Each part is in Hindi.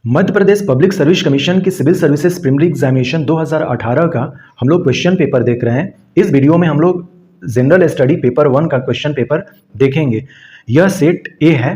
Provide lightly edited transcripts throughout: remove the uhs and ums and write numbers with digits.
मध्य प्रदेश पब्लिक सर्विस कमीशन की सिविल सर्विसेज प्रीलिमिनरी एग्जामिनेशन 2018 का हम लोग क्वेश्चन पेपर देख रहे हैं। इस वीडियो में हम लोग जनरल स्टडी पेपर 1 का क्वेश्चन पेपर देखेंगे। यह सेट ए है।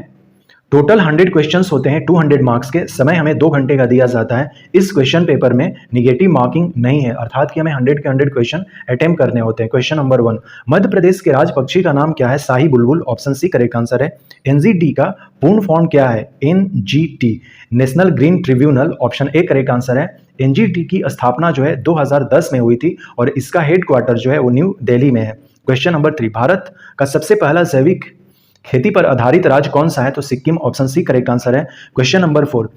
टोटल 100 क्वेश्चंस होते हैं 200 मार्क्स के। समय हमें 2 घंटे का दिया जाता है। इस क्वेश्चन पेपर में निगेटिव मार्किंग नहीं है, अर्थात कि हमें 100 के 100 क्वेश्चन अटेम्प्ट करने होते हैं। क्वेश्चन नंबर 1, मध्य प्रदेश के राज पक्षी का नाम क्या है? शाही बुलबुल। ऑप्शन सी करेक्ट आंसर है। एनजीटी का पूर्ण फॉर्म क्या है? NGT, national green tribunal. Option A correct answer है। एनजीटी की स्थापना जो है 2010 में हुई थी और इसका हेडक्वार्टर जो है वो न्यू दिल्ली में है। क्वेश्चन नंबर 3, भारत का सबसे पहला जैविक खेती पर आधारित राज्य कौन सा है? तो Sikkim. Option C correct answer है। Question number 4,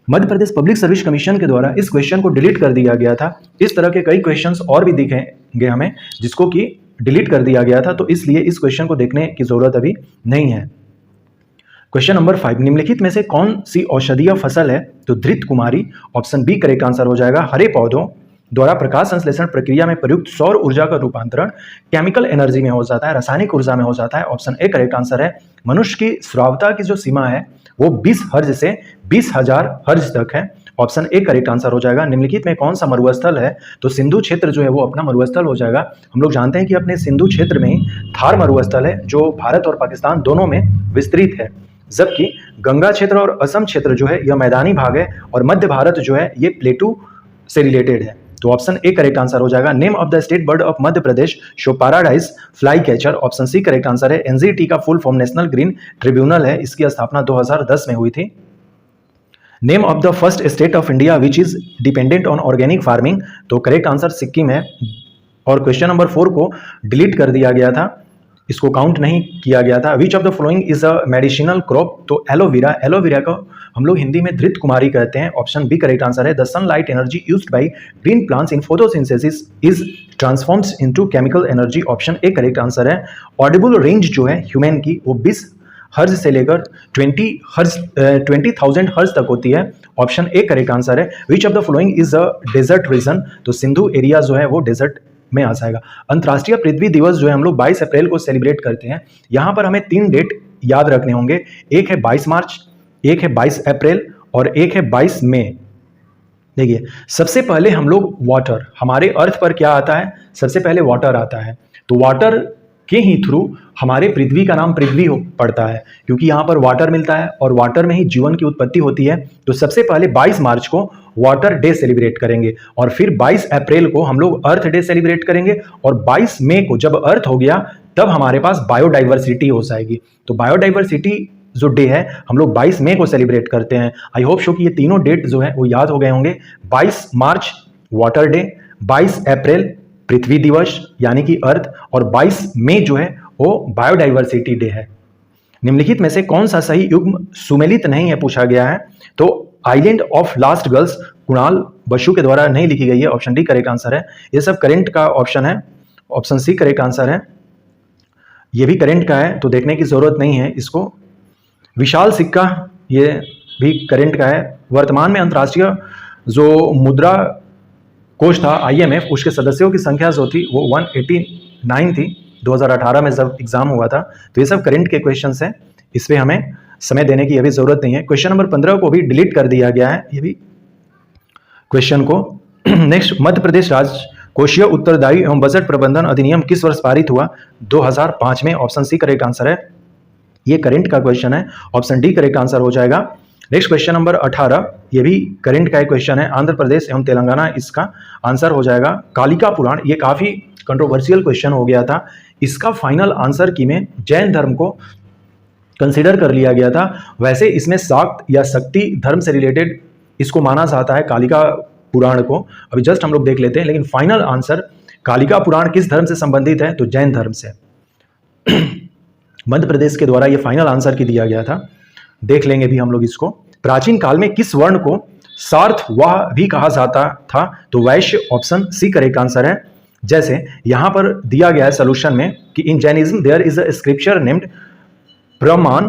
Madhya Pradesh public service commission के द्वारा इस क्वेश्चन को डिलीट कर दिया गया था। इस तरह के कई क्वेश्चंस और भी दिखेंगे हमें जिसको कि डिलीट कर दिया गया था, तो इसलिए इस क्वेश्चन को देखने की जरूरत अभी नहीं है। क्वेश्चन नंबर 5, निम्नलिखित में से कौन सी औषधीय फसल है? तो धृत कुमारी। ऑप्शन बी करेक्ट आंसर हो जाएगा। हरे पौधों द्वारा प्रकाश संश्लेषण प्रक्रिया में प्रयुक्त सौर ऊर्जा का रूपांतरण केमिकल एनर्जी में हो जाता है, रासायनिक ऊर्जा में हो जाता है। ऑप्शन ए करेक्ट आंसर है। मनुष्य की श्राव्यता की जो सीमा है वो 20 हर्ज से 20,000 हर्ज तक है। ऑप्शन ए करेक्ट आंसर हो जाएगा। निम्नलिखित में कौन सा मरुस्थल है? तो सिंधु क्षेत्र जो है वो अपना मरुस्थल हो जाएगा। हम लोग जानते हैं कि अपने सिंधु क्षेत्र में ही थार मरुस्थल है जो भारत और पाकिस्तान दोनों में विस्तृत है, जबकि गंगा क्षेत्र और असम क्षेत्र जो है यह मैदानी भाग है और मध्य भारत जो है ये प्लेटू से रिलेटेड है। तो ऑप्शन ए करेक्ट आंसर हो जाएगा। Name of the state bird of Madhya Pradesh show paradise fly catcher. Option C correct answer है। एनजीटी का full form national green tribunal है। इसकी स्थापना 2010 में हुई थी। Name of the first state of India which is dependent on organic farming. तो करेक्ट आंसर सिक्किम है। और क्वेश्चन नंबर 4 को डिलीट कर दिया गया था, इसको काउंट नहीं किया गया था। विच of the following is a medicinal crop? तो एलोवेरा। एलोवेरा को हम लोग हिंदी में धृत कुमारी कहते हैं। ऑप्शन बी करेक्ट आंसर है। The sunlight energy used by green plants in photosynthesis is transforms into chemical energy. Option A correct answer है। ऑडिबल रेंज जो है ह्यूमन की वो 20 हर्ज से लेकर 20,000 हर्ज तक होती है। ऑप्शन ए करेक्ट आंसर है। Which of the following is a desert region? तो सिंधु एरिया जो है वो डेजर्ट में आ जाएगा। अंतर्राष्ट्रीय पृथ्वी दिवस जो है हम लोग 22 अप्रैल को सेलिब्रेट करते हैं। यहां पर हमें 3 डेट याद रखने होंगे। एक है 22 मार्च, एक है 22 अप्रैल और एक है 22 मई। देखिए, सबसे पहले हम लोग वाटर, हमारे अर्थ पर क्या आता है? सबसे पहले वाटर आता है। तो वाटर के ही थ्रू हमारे पृथ्वी का नाम पृथ्वी पड़ता है, क्योंकि यहाँ पर वाटर मिलता है और वाटर में ही जीवन की उत्पत्ति होती है। तो सबसे पहले 22 मार्च को वाटर डे सेलिब्रेट करेंगे और फिर 22 अप्रैल को हम लोग अर्थ डे सेलिब्रेट करेंगे और 22 मई को जब अर्थ हो गया तब हमारे पास बायोडाइवर्सिटी हो जाएगी। तो बायोडाइवर्सिटी जो डे है हम लोग 22 मई को सेलिब्रेट करते हैं। आई होप शो कि ये तीनों डेट जो है वो याद हो गए होंगे। 22 मार्च वाटर डे, 22 अप्रैल पृथ्वी दिवस यानी कि अर्थ और 22 मई जो है वो बायोडाइवर्सिटी डे है। निम्नलिखित में से कौन सा सही युग्म सुमेलित नहीं है पूछा गया है? तो island of last girls Kunal Basu के द्वारा नहीं लिखी गई है। ऑप्शन डी करेक्ट आंसर है। ये सब करंट का ऑप्शन है। ऑप्शन सी करेक्ट आंसर है। ये भी करंट का है तो देखने की जरूरत नहीं है इसको। विशाल सिक्का ये भी करंट का है। वर्तमान में अंतर्राष्ट्रीय जो मुद्रा कोष था IMF, उसके सदस्यों की संख्या जो थी वो 189 थी 2018 में जब एग्जाम हुआ था। तो ये सब करंट के क्वेश्चंस हैं, इस पे हमें समय देने की अभी जरूरत नहीं है। क्वेश्चन नंबर 15 को भी डिलीट कर दिया गया है, ये भी क्वेश्चन को। नेक्स्ट, मध्य प्रदेश राज्य कोषीय उत्तरदायी एवं बजट प्रबंधन अधिनियम किस वर्ष पारित हुआ? 2005 में। ऑप्शन सी करेक्ट आंसर है। ये करंट का क्वेश्चन है। ऑप्शन डी करेक्ट आंसर हो जाएगा। नेक्स्ट क्वेश्चन नंबर 18, ये भी करंट का एक क्वेश्चन है। आंध्र प्रदेश एवं तेलंगाना इसका आंसर हो जाएगा। कालिका पुराण, ये काफी कंट्रोवर्शियल क्वेश्चन हो गया था। इसका फाइनल आंसर की में जैन धर्म को कंसीडर कर लिया गया था। वैसे इसमें शाक्त या शक्ति धर्म से रिलेटेड इसको माना जाता है कालिका पुराण को। अभी जस्ट हम लोग देख लेते हैं, लेकिन फाइनल आंसर कालिका पुराण किस धर्म से संबंधित है? तो जैन धर्म से। मध्य प्रदेश के द्वारा ये फाइनल आंसर की दिया गया था। देख लेंगे भी हम लोग इसको। प्राचीन काल में किस वर्ण को सार्थवाह भी कहा जाता था? तो वैश्य। ऑप्शन सी करेक्ट आंसर है। जैसे यहां पर दिया गया है सोल्यूशन में कि in Jainism there is a scripture named Pramana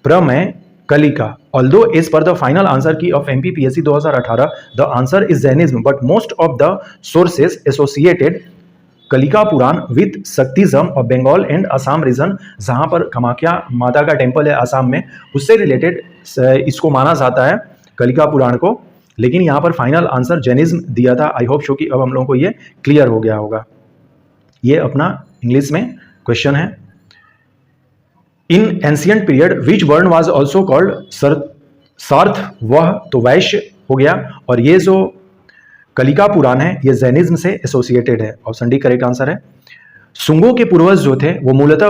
Prameya Kalika. Although as per the final answer key of MPPSC 2018 the answer is Jainism but most of the sources associated Kalika Purana with Shaktism of Bengal and Assam region, जहां पर कामाख्या माता का टेम्पल है असम में, उससे रिलेटेड इसको माना जाता है कलिका पुराण को, लेकिन यहाँ पर फाइनल आंसर जैनिज्म दिया था। आई होप शो कि अब हम लोगों को ये क्लियर हो गया होगा। ये अपना इंग्लिश में क्वेश्चन है। इन एंशियंट पीरियड विच वर्ण वाज ऑल्सो कॉल्ड सार्थ, वह तो वैश्य हो गया, और ये जो कलिका पुराण है ये जैनिज्म से एसोसिएटेड है। ऑप्शन डी करेक्ट आंसर है। सुंगों के पूर्वज जो थे वो मूलतः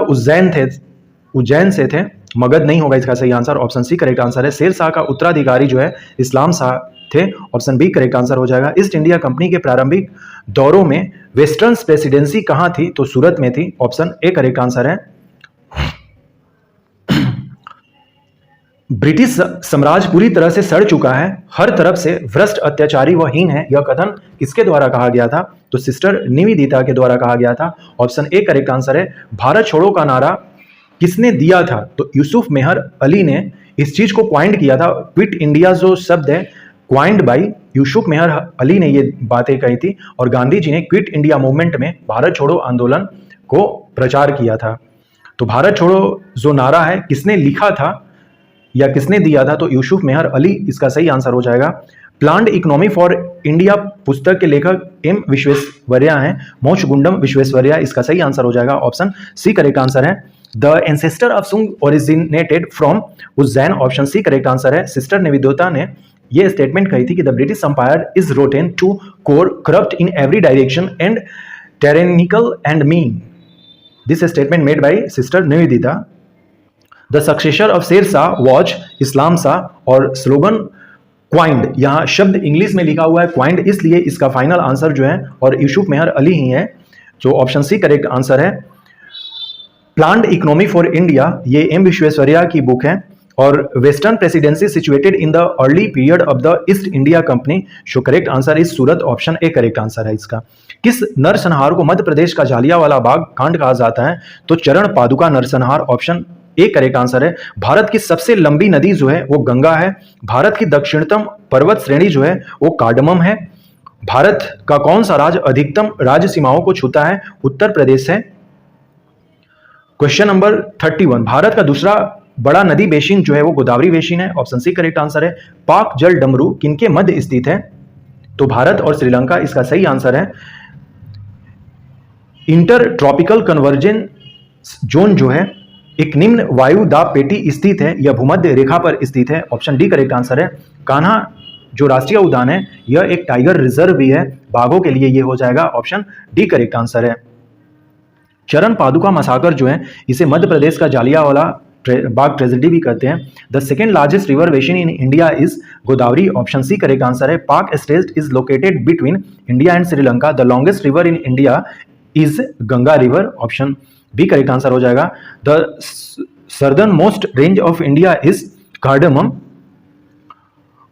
उज्जैन से थे, मगध नहीं होगा इसका सही answer. Option C correct answer है। शेर शाह का उत्तराधिकारी जो है इस्लाम शाह थे। ऑप्शन बी करेक्ट आंसर हो जाएगा। ईस्ट इंडिया कंपनी के प्रारंभिक दौरों में वेस्टर्न प्रेसिडेंसी कहां थी, तो सूरत में थी। ऑप्शन ए करेक्ट आंसर है। ब्रिटिश साम्राज्य पूरी तरह से सड़ चुका है, हर तरफ से भ्रष्ट, अत्याचारी व हीन है, यह कथन किसके द्वारा कहा गया था, तो सिस्टर निवेदिता के द्वारा कहा गया था। ऑप्शन ए करेक्ट आंसर है। भारत छोड़ो का नारा किसने दिया था, तो यूसुफ मेहर अली ने इस चीज को क्वाइंट किया था। क्विट इंडिया जो शब्द है क्वाइंट बाई यूसुफ मेहर अली ने ये बातें कही थी, और गांधी जी ने क्विट इंडिया मूवमेंट में भारत छोड़ो आंदोलन को प्रचार किया था। तो भारत छोड़ो जो नारा है किसने लिखा था या किसने दिया था, तो यूसुफ मेहर अली इसका सही आंसर हो जाएगा। प्लान्ड इकोनॉमी फॉर इंडिया पुस्तक के लेखक एम विश्वेश्वरैया हैं, मोक्षगुंडम विश्वेश्वरैया इसका सही आंसर हो जाएगा। ऑप्शन सी करेक्ट आंसर है। The ancestor of Sunga originated from Ujjain, option C correct answer है। सिस्टर निवेदिता ने यह स्टेटमेंट कही थी कि the British empire is rotten to core, corrupt in every direction and tyrannical and mean. This statement made by sister Nivedita. The successor of Sher Shah watch इस्लाम शाह, और स्लोगन क्वाइंड, यहाँ शब्द इंग्लिश में लिखा हुआ है क्वाइंड, इसलिए इसका फाइनल आंसर जो है और यूसुफ मेहर अली ही है, जो ऑप्शन सी करेक्ट आंसर है। प्लान्ड इकोनॉमी फॉर इंडिया ये एम विश्वेश्वरैया की बुक है, और western presidency situated in the early period of the east India company, so correct answer is Surat. Option A correct answer है इसका। किस नरसंहार को मध्य प्रदेश का जालियांवाला बाग कांड कहा जाता है, तो चरण पादुका नरसंहार। ऑप्शन ए करेक्ट आंसर है। भारत की सबसे लंबी नदी जो है वो गंगा है। भारत की दक्षिणतम पर्वत श्रेणी जो है वो कार्डमम है। भारत का कौन सा राज्य अधिकतम राज्य सीमाओं को छूता है, उत्तर प्रदेश है। क्वेश्चन नंबर 31, भारत का दूसरा बड़ा नदी बेसिन जो है वो गोदावरी बेसिन है। ऑप्शन सी करेक्ट आंसर है। पाक जल डमरू किनके मध्य स्थित है, तो भारत और श्रीलंका इसका सही आंसर है। इंटर ट्रॉपिकल कन्वर्जेंस जोन जो है एक निम्न वायु दाब पेटी स्थित है, यह भूमध्य रेखा पर स्थित है। ऑप्शन डी करेक्ट आंसर है। कान्हा जो राष्ट्रीय उद्यान है यह एक टाइगर रिजर्व भी है, बाघों के लिए यह हो जाएगा। ऑप्शन डी करेक्ट आंसर है। चरण पादुका मसाकर जो है इसे मध्य प्रदेश का जालियांवाला बाग ट्रेजेडी भी कहते हैं। The second largest river basin in India is Godavari. Option C correct answer है। Palk strait is located between India and Sri Lanka. The longest river in India is Ganga river. Option B correct answer हो जाएगा। The southern most range of India is cardamom.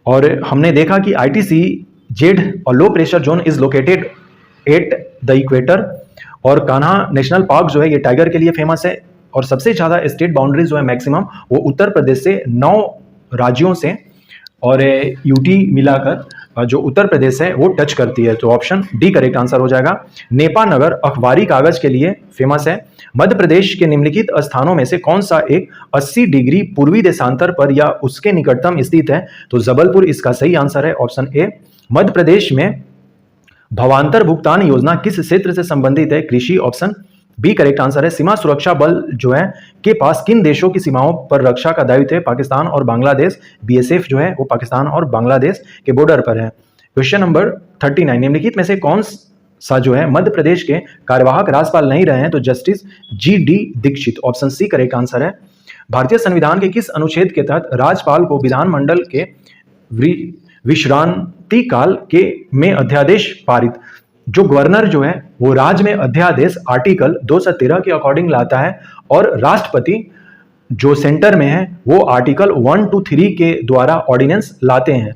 और हमने देखा कि ITC जेड और low pressure zone is located at the equator. और कान्हा नेशनल पार्क जो है ये टाइगर के लिए फेमस है, और सबसे ज़्यादा स्टेट बाउंड्रीज जो है मैक्सिमम वो उत्तर प्रदेश से 9 राज्यों से और यूटी मिलाकर जो उत्तर प्रदेश है वो टच करती है। तो ऑप्शन डी करेक्ट आंसर हो जाएगा। नेपा नगर अखबारी कागज के लिए फेमस है। मध्य प्रदेश के निम्नलिखित स्थानों में से कौन सा एक 80 डिग्री पूर्वी देशांतर पर या उसके निकटतम स्थित है, तो जबलपुर इसका सही आंसर है। Option A. मध्य प्रदेश में भवांतर भुगतान योजना किस क्षेत्र से संबंधित है, कृषि। ऑप्शन बी करेक्ट आंसर है। सीमा सुरक्षा बल जो है के पास किन देशों की सीमाओं पर रक्षा का दायित्व है, पाकिस्तान और बांग्लादेश। BSF जो है वो पाकिस्तान और बांग्लादेश के बॉर्डर पर है। क्वेश्चन नंबर 39, निम्नलिखित में से कौन सा जो है मध्य प्रदेश के कार्यवाहक राज्यपाल नहीं रहे हैं, तो justice GD Dikshit. Option C correct answer है। भारतीय संविधान के किस अनुच्छेद के तहत राज्यपाल को विधानमंडल के विश्रांति काल के में अध्यादेश पारित, जो गवर्नर जो है वो राज्य में अध्यादेश आर्टिकल 213 के अकॉर्डिंग लाता है, और राष्ट्रपति जो सेंटर में है वो आर्टिकल 1 to 3 के द्वारा ऑर्डिनेंस लाते हैं।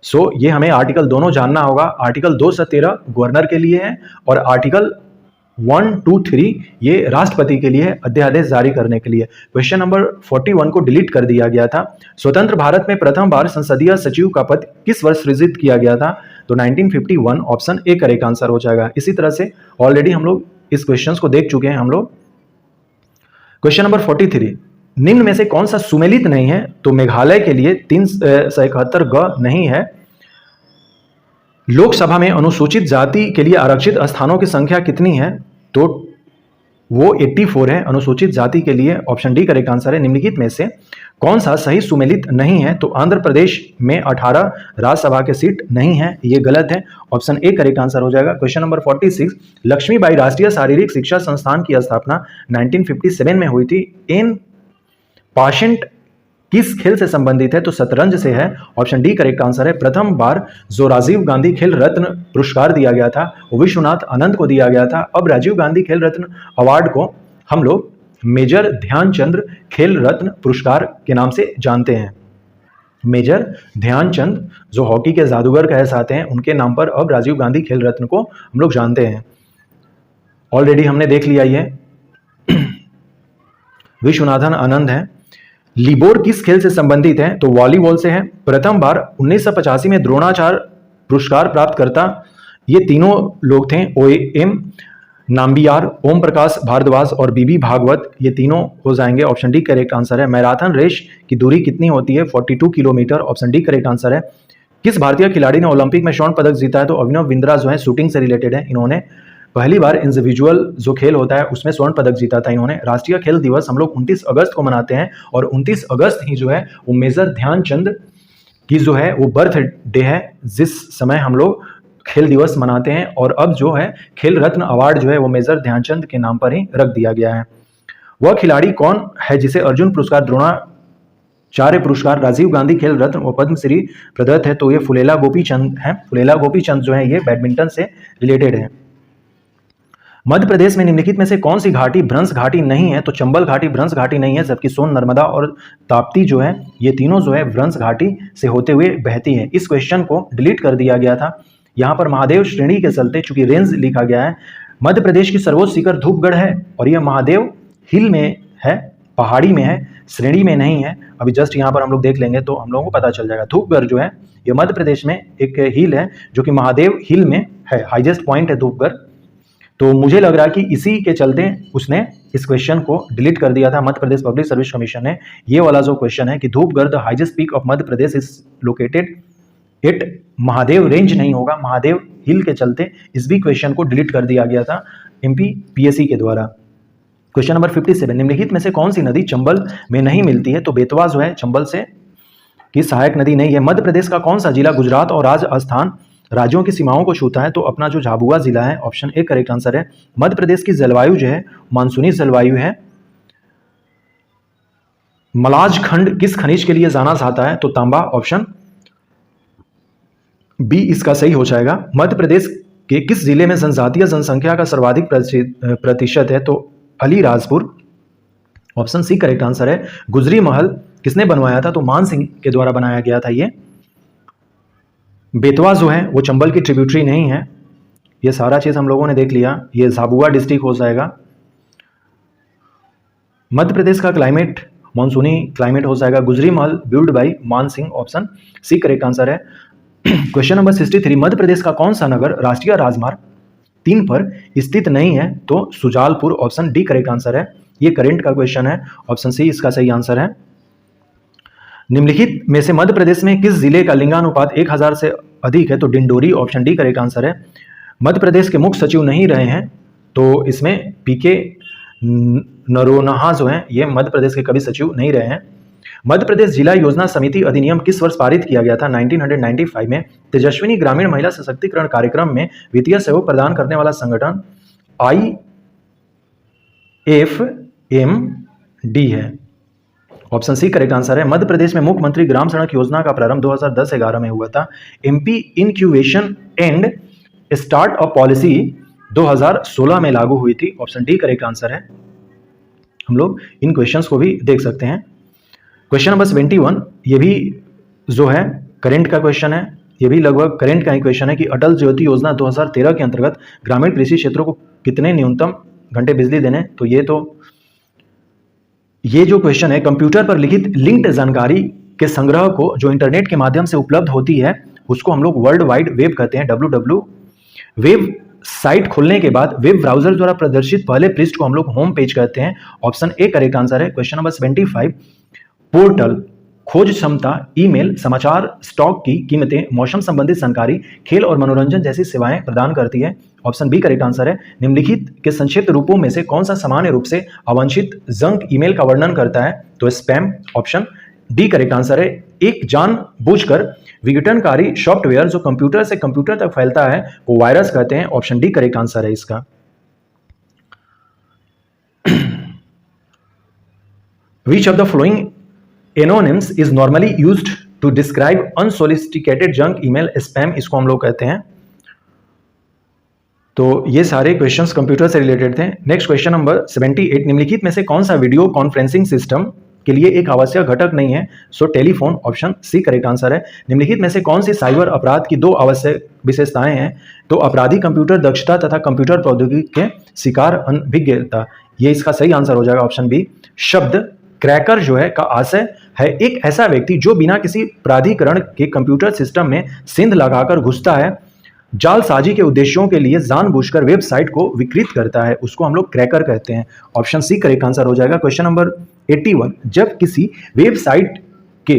सो ये हमें आर्टिकल दोनों जानना होगा। आर्टिकल 213 गवर्नर के लिए है और आर्टिकल 1 to 3 ये राष्ट्रपति के लिए अध्यादेश जारी करने के लिए। क्वेश्चन नंबर 41 को डिलीट कर दिया गया था। स्वतंत्र भारत में प्रथम बार संसदीय सचिव का पद किस वर्ष सृजित किया गया था, तो 1951। ऑप्शन ए करेक्ट आंसर हो जाएगा। इसी तरह से ऑलरेडी हम लोग इस क्वेश्चन को देख चुके हैं हम लोग। क्वेश्चन नंबर 43, निम्न में से कौन सा सुमेलित नहीं है? तो मेघालय के लिए 371 ग नहीं है। लोकसभा में अनुसूचित जाति के लिए आरक्षित स्थानों की संख्या कितनी है? तो वो 84 है अनुसूचित जाति के लिए। ऑप्शन डी करेक्ट आंसर है। निम्नलिखित में से कौन सा सही सुमेलित नहीं है? तो आंध्र प्रदेश में 18 राज्यसभा के सीट नहीं है, ये गलत है। ऑप्शन ए करेक्ट आंसर हो जाएगा। क्वेश्चन नंबर 46, लक्ष्मीबाई राष्ट्रीय शारीरिक शिक्षा संस्थान की स्थापना 1957 में हुई थी। इन पाशेंट किस खेल से संबंधित है? तो शतरंज से है। ऑप्शन डी करेक्ट आंसर है। प्रथम बार जो राजीव गांधी खेल रत्न पुरस्कार दिया गया था वो विश्वनाथ आनंद को दिया गया था। अब राजीव गांधी खेल रत्न अवार्ड को हम लोग मेजर ध्यानचंद खेल रत्न पुरस्कार के नाम से जानते हैं। मेजर ध्यानचंद जो हॉकी के जादूगर कहे जाते हैं, उनके नाम पर अब राजीव गांधी खेल रत्न को हम लोग जानते हैं। ऑलरेडी हमने देख लिया ये विश्वनाथन आनंद है। लिबोर किस खेल से संबंधित है? तो वॉलीबॉल से है। प्रथम बार 1985 में द्रोणाचार्य पुरस्कार प्राप्त करता ये तीनों लोग थे। OM नाम्बियार, ओम प्रकाश भारद्वाज और बीबी भागवत, ये तीनों हो जाएंगे। ऑप्शन डी करेक्ट आंसर है। मैराथन रेस की दूरी कितनी होती है? 42 kilometre. Option D correct answer है। किस भारतीय खिलाड़ी ने ओलंपिक में स्वर्ण पदक जीता है? तो अभिनव बिंद्रा जो है शूटिंग से रिलेटेड है। इन्होंने पहली बार इंडिविजुअल जो खेल होता है उसमें स्वर्ण पदक जीता था इन्होंने। राष्ट्रीय खेल दिवस हम लोग 29 अगस्त को मनाते हैं और 29 अगस्त ही जो है वो मेजर ध्यानचंद की जो है वो बर्थ डे है, जिस समय हम लोग खेल दिवस मनाते हैं। और अब जो है खेल रत्न अवार्ड जो है वो मेजर ध्यानचंद के नाम पर ही रख दिया गया है। वह खिलाड़ी कौन है जिसे अर्जुन पुरस्कार, द्रोणाचार्य पुरस्कार, राजीव गांधी खेल रत्न और पद्मश्री प्रदत्त है? तो ये फुलेला गोपीचंद है। फुलेला गोपीचंद जो है ये बैडमिंटन से रिलेटेड है। मध्य प्रदेश में निम्नलिखित में से कौन सी घाटी भ्रंश घाटी नहीं है? तो चंबल घाटी भ्रंश घाटी नहीं है, जबकि सोन, नर्मदा और ताप्ती जो है ये तीनों जो है भ्रंश घाटी से होते हुए बहती है। इस क्वेश्चन को डिलीट कर दिया गया था। यहाँ पर महादेव श्रेणी के चलते चूंकि रेंज लिखा गया है। मध्य प्रदेश की सर्वोच्च शिखर धूपगढ़ है और यह महादेव हिल में है, पहाड़ी में है, श्रेणी में नहीं है। अभी जस्ट यहाँ पर हम लोग देख लेंगे तो हम लोगों को पता चल जाएगा। धूपगढ़ जो है ये मध्य प्रदेश में एक हिल है जो कि महादेव हिल में है, हाईएस्ट पॉइंट है धूपगढ़। तो मुझे लग रहा है कि इसी के चलते उसने इस क्वेश्चन को डिलीट कर दिया था। मध्य प्रदेश पब्लिक सर्विस कमीशन ने ये वाला जो क्वेश्चन है कि Dhupgarh the highest peak of Madhya Pradesh is located eight Mahadev range नहीं होगा, महादेव हिल के चलते इस भी क्वेश्चन को डिलीट कर दिया गया था MP PSC के द्वारा। क्वेश्चन नंबर 57, निम्नलिखित में से कौन सी नदी चंबल में नहीं मिलती है? तो बेतवा जो है चंबल से की सहायक नदी नहीं है। मध्य प्रदेश का कौन सा जिला गुजरात और राजस्थान राज्यों की सीमाओं को छूता है? तो अपना जो झाबुआ जिला है। ऑप्शन ए करेक्ट आंसर है। मध्य प्रदेश की जलवायु जो है मानसूनी जलवायु है। मलाज खंड किस खनिज के लिए जाना जाता है? तो तांबा। ऑप्शन बी इसका सही हो जाएगा। मध्य प्रदेश के किस जिले में जनजातीय जनसंख्या का सर्वाधिक प्रतिशत है? तो Alirajpur. Option C correct answer है। गुजरी महल किसने बनवाया था? तो मान सिंह के द्वारा बनाया गया था ये। बेतवा जो है वो चंबल की ट्रिब्यूटरी नहीं है। ये सारा चीज हम लोगों ने देख लिया। ये झाबुआ डिस्ट्रिक्ट हो जाएगा। मध्य प्रदेश का क्लाइमेट मानसूनी क्लाइमेट हो जाएगा। गुजरी महल built by Man Singh. Option C correct answer है। क्वेश्चन नंबर 63, मध्य प्रदेश का कौन सा नगर राष्ट्रीय राजमार्ग 3 पर स्थित नहीं है? तो Sujalpur. Option D correct answer है। ये करंट का क्वेश्चन है। ऑप्शन सी इसका सही आंसर है। निम्नलिखित में से मध्य प्रदेश में किस जिले का लिंगानुपात 1000 से अधिक है? तो Dindori. Option D correct answer है। मध्य प्रदेश के मुख्य सचिव नहीं रहे हैं, तो इसमें PK नरोन्हा जो हैं ये मध्य प्रदेश के कभी सचिव नहीं रहे हैं। मध्य प्रदेश जिला योजना समिति अधिनियम किस वर्ष पारित किया गया था? 1995 में। तेजस्विनी ग्रामीण महिला सशक्तिकरण कार्यक्रम में वित्तीय सहयोग प्रदान करने वाला संगठन IFMD है। ऑप्शन सी करेक्ट आंसर है। मध्य प्रदेश में मुख्यमंत्री ग्राम सड़क योजना का प्रारंभ 2010-11 में हुआ था। MP incubation and start up policy 2016 में लागू हुई थी। ऑप्शन डी करेक्ट आंसर है। हम लोग इन क्वेश्चंस को भी देख सकते हैं। क्वेश्चन नंबर 71, ये भी जो है करंट का क्वेश्चन है। ये भी लगभग करंट का ही क्वेश्चन है कि अटल ज्योति योजना 2013 के अंतर्गत ग्रामीण कृषि क्षेत्रों को कितने न्यूनतम घंटे बिजली देने? तो ये जो क्वेश्चन है कंप्यूटर पर लिखित लिंक्ड जानकारी के संग्रह को जो इंटरनेट के माध्यम से उपलब्ध होती है उसको हम लोग वर्ल्ड वाइड वेब कहते हैं। WW वेब साइट खोलने के बाद वेब ब्राउजर द्वारा प्रदर्शित पहले पृष्ठ को हम लोग होम पेज कहते हैं। ऑप्शन ए करेक्ट आंसर है। क्वेश्चन नंबर 75, पोर्टल खोज क्षमता, ईमेल, समाचार, स्टॉक की कीमतें, मौसम संबंधित जानकारी, खेल और मनोरंजन जैसी सेवाएं प्रदान करती है। ऑप्शन बी करेक्ट आंसर है। निम्नलिखित के संक्षिप्त रूपों में से कौन सा सामान्य रूप से अवांछित जंक ईमेल का वर्णन करता है? तो spam. Option D correct answer है। एक जानबूझकर विघटनकारी सॉफ्टवेयर जो कंप्यूटर से कंप्यूटर तक फैलता है वो वायरस कहते हैं। ऑप्शन डी करेक्ट आंसर है इसका। Which of the following Anonyms is normally used to describe unsolicited junk email spam, इसको हम लोग कहते हैं। तो ये सारे क्वेश्चंस कंप्यूटर से रिलेटेड थे। नेक्स्ट क्वेश्चन नंबर 78, निम्नलिखित में से कौन सा वीडियो कॉन्फ्रेंसिंग सिस्टम के लिए एक आवश्यक घटक नहीं है? So telephone. Option C correct answer है। निम्नलिखित में से कौन सी साइबर अपराध की दो आवश्यक विशेषताएं हैं? तो अपराधी कंप्यूटर दक्षता तथा कंप्यूटर प्रौद्योगिकी के शिकार अनभिज्ञता, ये इसका सही आंसर हो जाएगा। Option B. शब्द क्रैकर जो है का आशय है एक ऐसा व्यक्ति जो बिना किसी प्राधिकरण के कंप्यूटर सिस्टम में सेंध लगाकर घुसता है, जालसाजी के उद्देश्यों के लिए जानबूझकर वेबसाइट को विकृत करता है, उसको हम लोग क्रैकर कहते हैं। ऑप्शन सी करेक्ट आंसर हो जाएगा। क्वेश्चन नंबर 81, जब किसी वेबसाइट के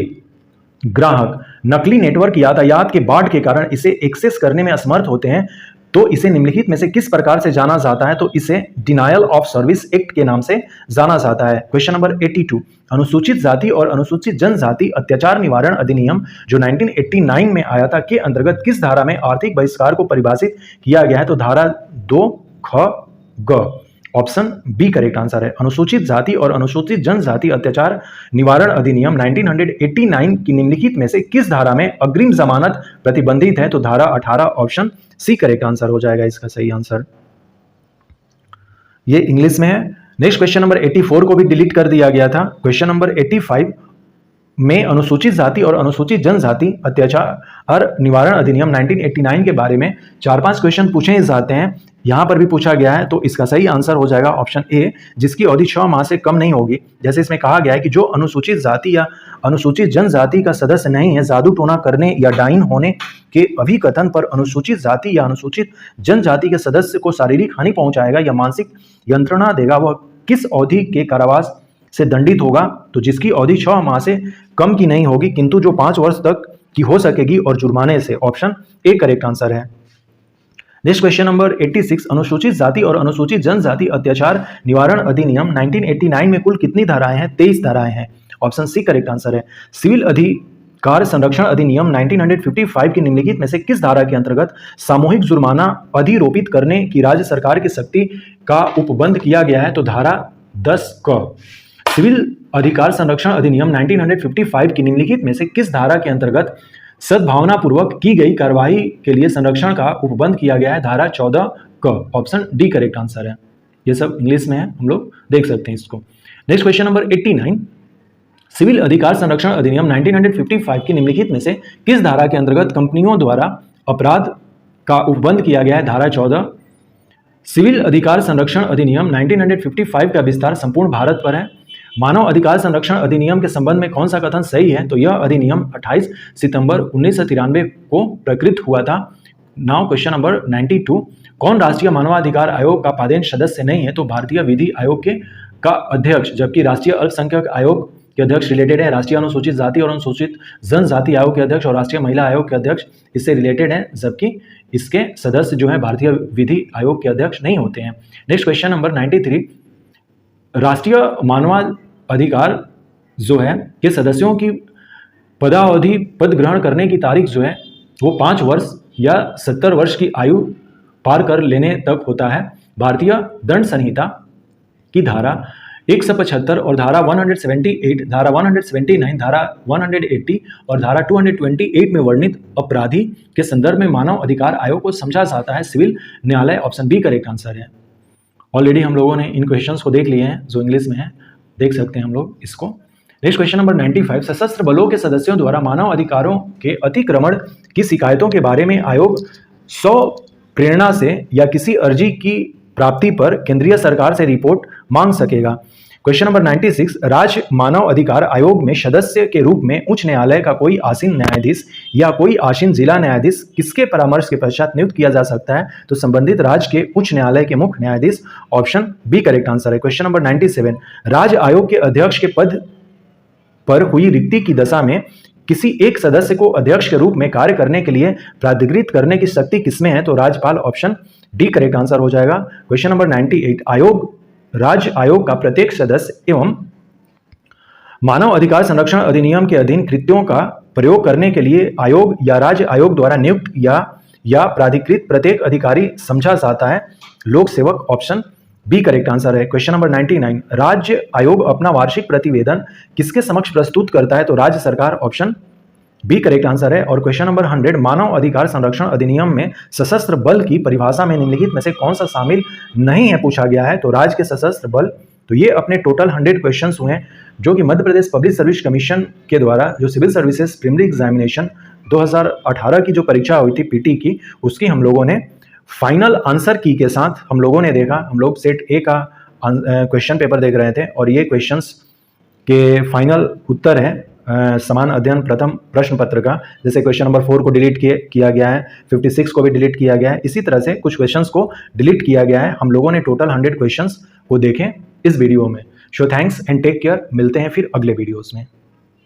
ग्राहक नकली नेटवर्क यातायात के बाढ़ के कारण इसे एक्सेस करने में असमर्थ होते हैं तो इसे निम्नलिखित में से किस प्रकार से जाना जाता है? तो इसे डिनायल ऑफ सर्विस एक्ट के नाम से जाना जाता है। क्वेश्चन नंबर 82, अनुसूचित जाति और अनुसूचित जनजाति अत्याचार निवारण अधिनियम जो 1989 में आया था के अंतर्गत किस धारा में आर्थिक बहिष्कार को परिभाषित किया गया है? तो धारा 2 ख ग। ऑप्शन बी करेक्ट आंसर है। अनुसूचित जाति और अनुसूचित जनजाति अत्याचार निवारण अधिनियम 1989 की निम्नलिखित में से किस धारा में अग्रिम जमानत प्रतिबंधित है? तो धारा 18। ऑप्शन सी करेक्ट आंसर हो जाएगा इसका सही आंसर। ये इंग्लिश में है। नेक्स्ट क्वेश्चन नंबर 84 को भी डिलीट कर दिया गया था। क्वेश्चन नंबर 85 में अनुसूचित जाति और अनुसूचित जनजाति अत्याचार निवारण अधिनियम 1989 के बारे में 4-5 क्वेश्चन पूछे जाते हैं, यहां पर भी पूछा गया है, तो इसका सही आंसर हो जाएगा ऑप्शन ए, जिसकी अवधि 6 माह से कम नहीं होगी। जैसे इसमें कहा गया है कि जो अनुसूचित जाति या अनुसूचित जनजाति का सदस्य नहीं है, जादू टोना करने या डाइन होने के अभिकथन पर अनुसूचित जाति या अनुसूचित जनजाति के सदस्य को शारीरिक हानि पहुंचाएगा या मानसिक यंत्रणा देगा, वह किस अवधि के कारावास से दंडित होगा? तो जिसकी अवधि 6 माह से कम की नहीं होगी किंतु जो 5 वर्ष तक की हो सकेगी और जुर्माने से। ऑप्शन ए करेक्ट आंसर है। नेक्स्ट क्वेश्चन नंबर 86, अनुसूचित जाति और अनुसूचित जनजाति अत्याचार निवारण अधिनियम 1989 में कुल कितनी धाराएं हैं? 23 धाराएं हैं। ऑप्शन सी करेक्ट आंसर है। सिविल अधिकार संरक्षण अधिनियम 1955 की निम्नलिखित में से किस धारा के अंतर्गत सामूहिक जुर्माना अधिरोपित करने की राज्य सरकार की शक्ति का उपबंध किया गया है? तो धारा 10 क। सिविल अधिकार संरक्षण अधिनियम 1955 की निम्नलिखित में से किस धारा के अंतर्गत सद्भावनापूर्वक की गई कार्रवाई के लिए संरक्षण का उपबंध किया गया है? धारा 14 क। ऑप्शन डी करेक्ट आंसर है। ये सब इंग्लिश में है, हम लोग देख सकते हैं इसको। नेक्स्ट क्वेश्चन नंबर 89, सिविल अधिकार संरक्षण अधिनियम 1955 की निम्नलिखित में से किस धारा के अंतर्गत कंपनियों द्वारा अपराध का उपबंध किया गया है? धारा 14। सिविल अधिकार संरक्षण अधिनियम 1955 का विस्तार संपूर्ण भारत पर है। मानव अधिकार संरक्षण अधिनियम के संबंध में कौन सा कथन सही है? तो यह अधिनियम 28 सितंबर 1993 को प्रकृत हुआ था। नाउ क्वेश्चन नंबर 92, कौन राष्ट्रीय मानवाधिकार आयोग का पदेन सदस्य नहीं है? तो भारतीय विधि आयोग के का अध्यक्ष, जबकि राष्ट्रीय अल्पसंख्यक आयोग के अध्यक्ष रिलेटेड है। राष्ट्रीय अनुसूचित जाति और अनुसूचित जनजाति आयोग के अध्यक्ष और राष्ट्रीय महिला आयोग के अध्यक्ष इससे रिलेटेड है, जबकि इसके सदस्य जो है भारतीय विधि आयोग के अध्यक्ष नहीं होते हैं। नेक्स्ट क्वेश्चन नंबर 93, राष्ट्रीय मानवाधिकार जो है के सदस्यों की पदावधि पद ग्रहण करने की तारीख जो है वो 5 वर्ष या 70 वर्ष की आयु पार कर लेने तक होता है। भारतीय दंड संहिता की धारा 175 और धारा 178, धारा 179, धारा 180 और धारा 228 में वर्णित अपराधी के संदर्भ में मानव अधिकार आयोग को समझा जाता है सिविल न्यायालय। ऑप्शन बी करेक्ट आंसर है। ऑलरेडी हम लोगों ने इन क्वेश्चंस को देख लिए हैं जो इंग्लिश में है, देख सकते हैं हम लोग इसको। नेक्स्ट क्वेश्चन नंबर 95, सशस्त्र बलों के सदस्यों द्वारा मानव अधिकारों के अतिक्रमण की शिकायतों के बारे में आयोग 100 प्रेरणा से या किसी अर्जी की प्राप्ति पर केंद्रीय सरकार से रिपोर्ट मांग सकेगा। क्वेश्चन नंबर 96, राज्य मानव अधिकार आयोग में सदस्य के रूप में उच्च न्यायालय का कोई आसीन न्यायाधीश या कोई आसीन जिला न्यायाधीश किसके परामर्श के पश्चात नियुक्त किया जा सकता है? तो संबंधित राज्य के उच्च न्यायालय के मुख्य न्यायाधीश। ऑप्शन बी करेक्ट आंसर है। क्वेश्चन नंबर 97, राज्य आयोग के अध्यक्ष के पद पर हुई रिक्ति की दशा में किसी एक सदस्य को अध्यक्ष के रूप में कार्य करने के लिए प्राधिकृत करने की शक्ति किसमें है? तो राज्यपाल। ऑप्शन डी करेक्ट आंसर हो जाएगा। क्वेश्चन नंबर 98, राज्य आयोग का प्रत्येक सदस्य एवं मानव अधिकार संरक्षण अधिनियम के अधीन कृत्यों का प्रयोग करने के लिए आयोग या राज्य आयोग द्वारा नियुक्त या प्राधिकृत प्रत्येक अधिकारी समझा जाता है लोक सेवक। ऑप्शन बी करेक्ट आंसर है। क्वेश्चन नंबर 99, राज्य आयोग अपना वार्षिक प्रतिवेदन किसके समक्ष प्रस्तुत करता है? तो राज्य सरकार। ऑप्शन बी करेक्ट आंसर है। और क्वेश्चन नंबर 100, मानव अधिकार संरक्षण अधिनियम में सशस्त्र बल की परिभाषा में निम्नलिखित में से कौन सा शामिल नहीं है पूछा गया है? तो राज्य के सशस्त्र बल। तो ये अपने टोटल 100 क्वेश्चंस हुए जो कि मध्य प्रदेश पब्लिक सर्विस कमीशन के द्वारा जो सिविल सर्विसेज प्रीलिमिनरी एग्जामिनेशन 2018 की जो परीक्षा हुई थी पीटी की, उसकी हम लोगों ने फाइनल आंसर की के साथ हम लोगों ने देखा। हम लोग सेट ए का क्वेश्चन पेपर देख रहे थे और ये क्वेश्चंस के फाइनल उत्तर है समान अध्ययन प्रथम प्रश्न पत्र का। जैसे क्वेश्चन नंबर 4 को डिलीट किया गया है, 56 को भी डिलीट किया गया है, इसी तरह से कुछ क्वेश्चंस को डिलीट किया गया है। हम लोगों ने टोटल 100 क्वेश्चंस को देखें इस वीडियो में। So thanks and take care. मिलते हैं फिर अगले वीडियोस में।